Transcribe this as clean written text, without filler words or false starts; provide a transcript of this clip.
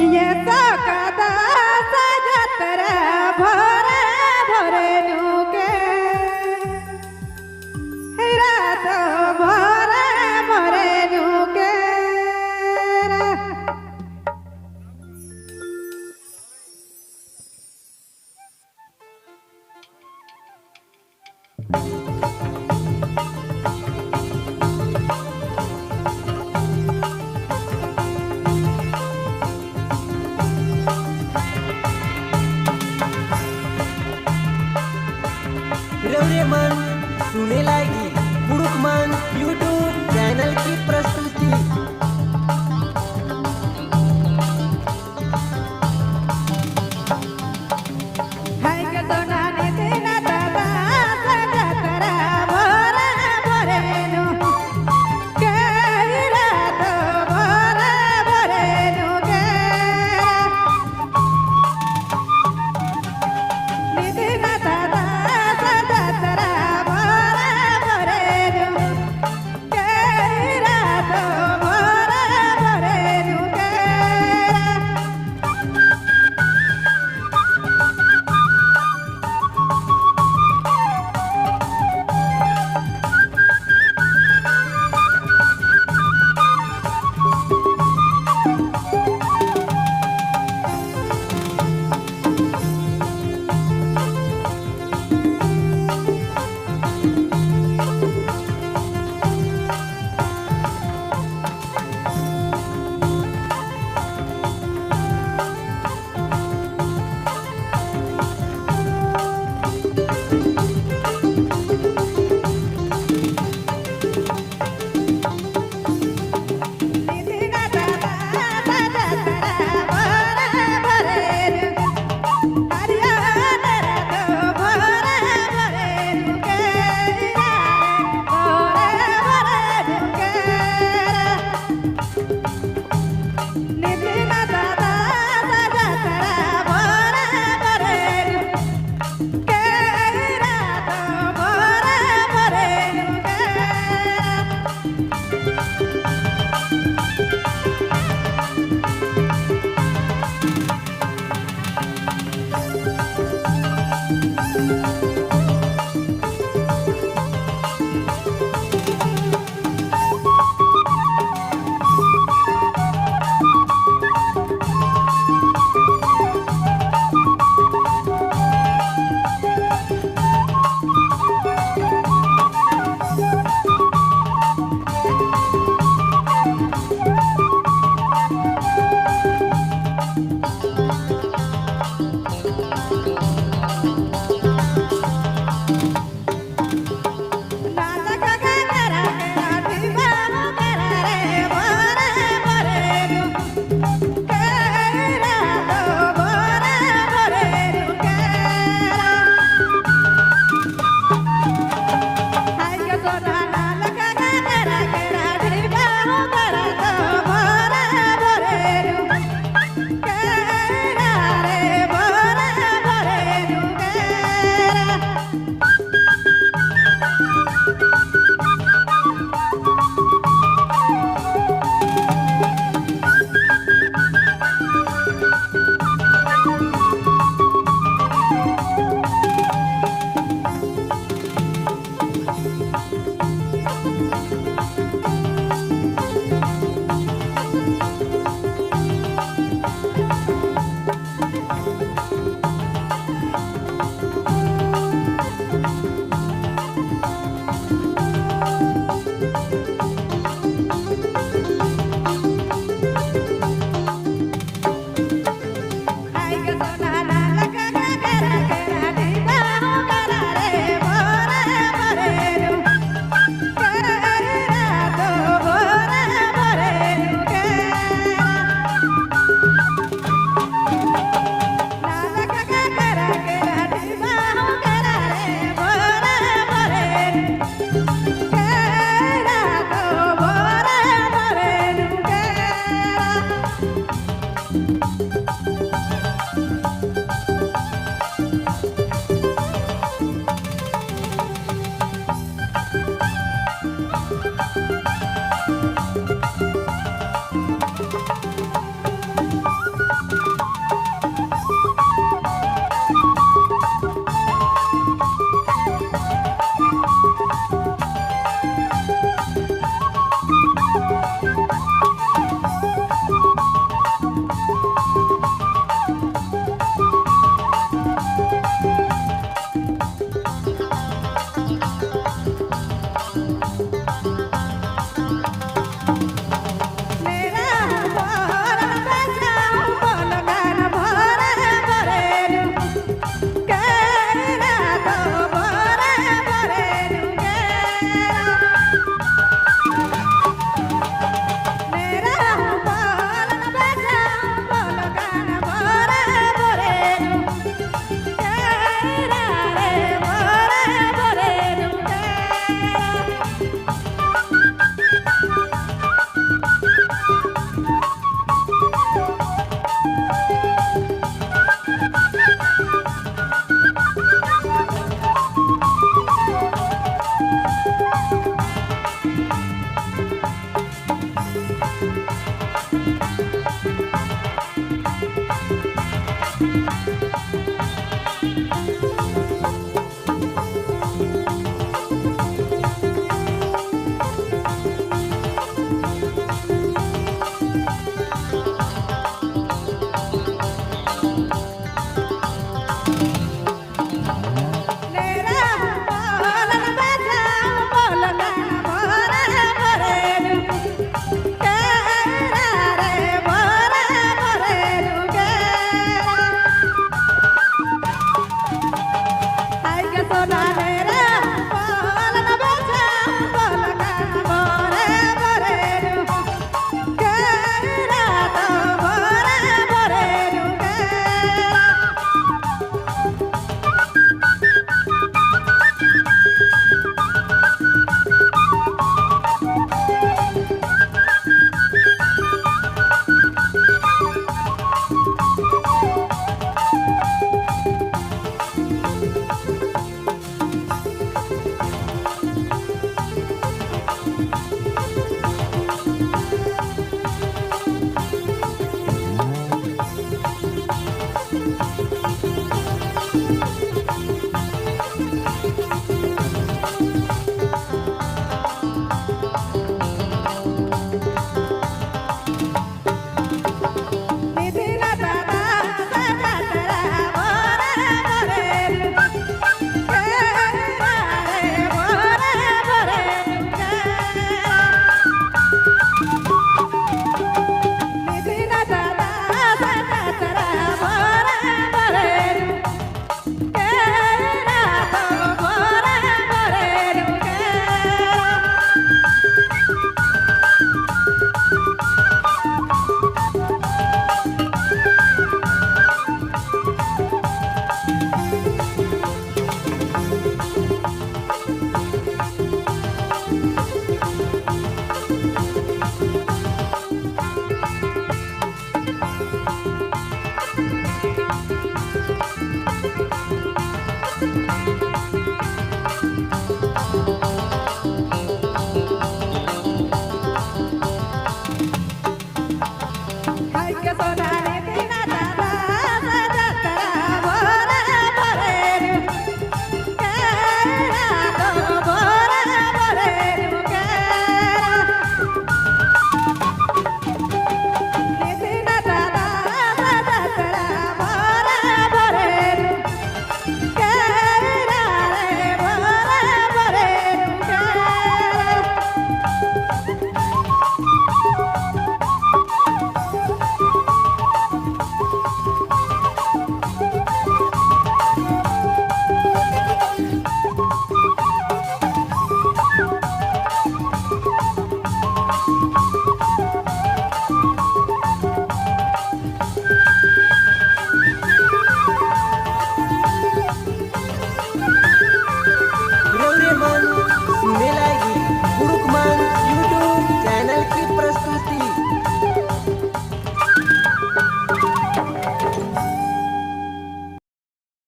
येता कदा सजतरा भरे भरे नुके रात भरे भरे नुके रवरे मन सुने लागी पुरुष मन यूट्यूब चैनल की प्रस्तुति। हाय के सोनाने तेना दादा सजतरा भरे भरे नुके रात भरे भरे नुके नितिना दादा सजतरा भरे भरे नुके रात भरे भरे नुके नितिना दादा सजतरा भरे भरे हरियाणा रात भरे भरे नुके भरे भरे नुके नितिना दादा सजतरा भरे भरे नुके रात भरे भरे नुके नाटक करा करा दीवाना करा रे भरे भरे नुके रात भरे भरे नुके हाय के सोना नाटक करा करा दीवाना करा भरे भरे नुके रे भरे भरे नुके हाय के सोना नाटक करा करा दीवाना करा रे भरे भरे नुके रात भरे भरे नुके नाटक करा करा दीवाना करा रे भरे भरे नुके रात भरे भरे नुके